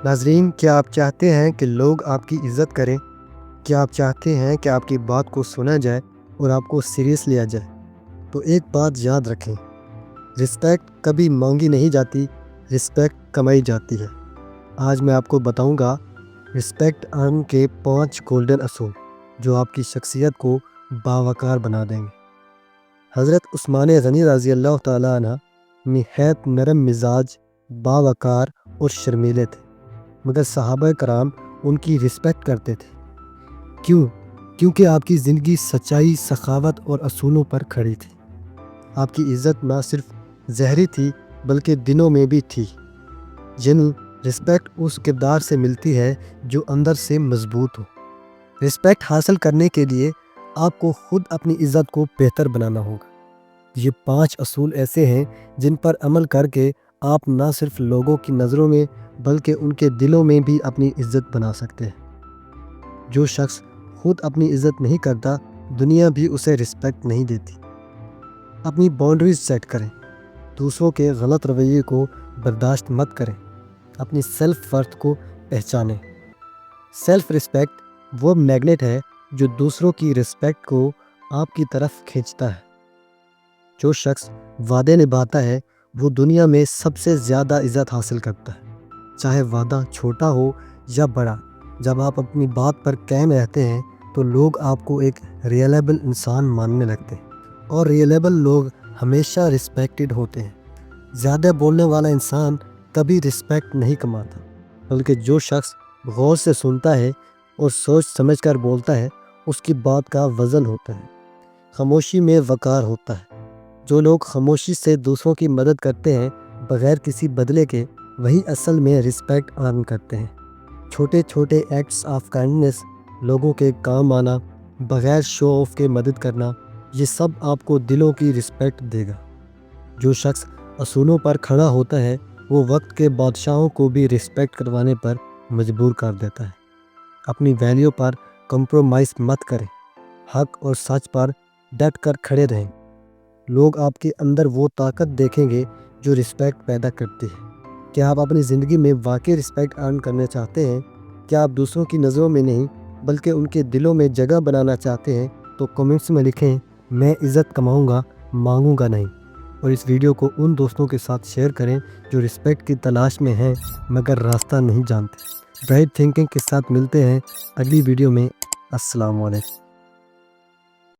ناظرین، کیا آپ چاہتے ہیں کہ لوگ آپ کی عزت کریں؟ کیا آپ چاہتے ہیں کہ آپ کی بات کو سنا جائے اور آپ کو سیریس لیا جائے؟ تو ایک بات یاد رکھیں، رسپیکٹ کبھی مانگی نہیں جاتی، رسپیکٹ کمائی جاتی ہے۔ آج میں آپ کو بتاؤں گا رسپیکٹ ارن کے 5 گولڈن اصول جو آپ کی شخصیت کو باوقار بنا دیں گے۔ حضرت عثمان غنی رضی اللہ تعالیٰ عنہ نہایت نرم مزاج، باوقار اور شرمیلے تھے، مگر صحابہ کرام ان کی رسپیکٹ کرتے تھے۔ کیونکہ آپ کی زندگی سچائی، سخاوت اور اصولوں پر کھڑی تھی۔ آپ کی عزت نہ صرف ظاہری تھی بلکہ دلوں میں بھی تھی۔ رسپیکٹ اس کردار سے ملتی ہے جو اندر سے مضبوط ہو۔ رسپیکٹ حاصل کرنے کے لیے آپ کو خود اپنی عزت کو بہتر بنانا ہوگا۔ یہ 5 اصول ایسے ہیں جن پر عمل کر کے آپ نہ صرف لوگوں کی نظروں میں بلکہ ان کے دلوں میں بھی اپنی عزت بنا سکتے ہیں۔ جو شخص خود اپنی عزت نہیں کرتا، دنیا بھی اسے رسپیکٹ نہیں دیتی۔ اپنی باؤنڈریز سیٹ کریں، دوسروں کے غلط رویے کو برداشت مت کریں، اپنی سیلف ورتھ کو پہچانیں۔ سیلف رسپیکٹ وہ میگنیٹ ہے جو دوسروں کی رسپیکٹ کو آپ کی طرف کھینچتا ہے۔ جو شخص وعدے نبھاتا ہے وہ دنیا میں سب سے زیادہ عزت حاصل کرتا ہے، چاہے وعدہ چھوٹا ہو یا بڑا۔ جب آپ اپنی بات پر قائم رہتے ہیں تو لوگ آپ کو ایک ریلیبل انسان ماننے لگتے ہیں، اور ریلیبل لوگ ہمیشہ رسپیکٹڈ ہوتے ہیں۔ زیادہ بولنے والا انسان کبھی رسپیکٹ نہیں کماتا، بلکہ جو شخص غور سے سنتا ہے اور سوچ سمجھ کر بولتا ہے اس کی بات کا وزن ہوتا ہے۔ خاموشی میں وقار ہوتا ہے۔ جو لوگ خاموشی سے دوسروں کی مدد کرتے ہیں بغیر کسی بدلے کے، وہی اصل میں رسپیکٹ ارن کرتے ہیں۔ چھوٹے چھوٹے ایکٹس آف کائنڈنس، لوگوں کے کام آنا، بغیر شو آف کے مدد کرنا، یہ سب آپ کو دلوں کی رسپیکٹ دے گا۔ جو شخص اصولوں پر کھڑا ہوتا ہے وہ وقت کے بادشاہوں کو بھی رسپیکٹ کروانے پر مجبور کر دیتا ہے۔ اپنی ویلیو پر کمپرومائز مت کریں، حق اور سچ پر ڈٹ کر کھڑے رہیں۔ لوگ آپ کے اندر وہ طاقت دیکھیں گے جو رسپیکٹ پیدا کرتی ہے۔ کیا آپ اپنی زندگی میں واقعی رسپیکٹ ارن کرنا چاہتے ہیں؟ کیا آپ دوسروں کی نظروں میں نہیں بلکہ ان کے دلوں میں جگہ بنانا چاہتے ہیں؟ تو کمنٹس میں لکھیں، میں عزت کماؤں گا، مانگوں گا نہیں۔ اور اس ویڈیو کو ان دوستوں کے ساتھ شیئر کریں جو رسپیکٹ کی تلاش میں ہیں مگر راستہ نہیں جانتے۔ برائٹ تھنکنگ کے ساتھ ملتے ہیں اگلی ویڈیو میں۔ السلام علیکم۔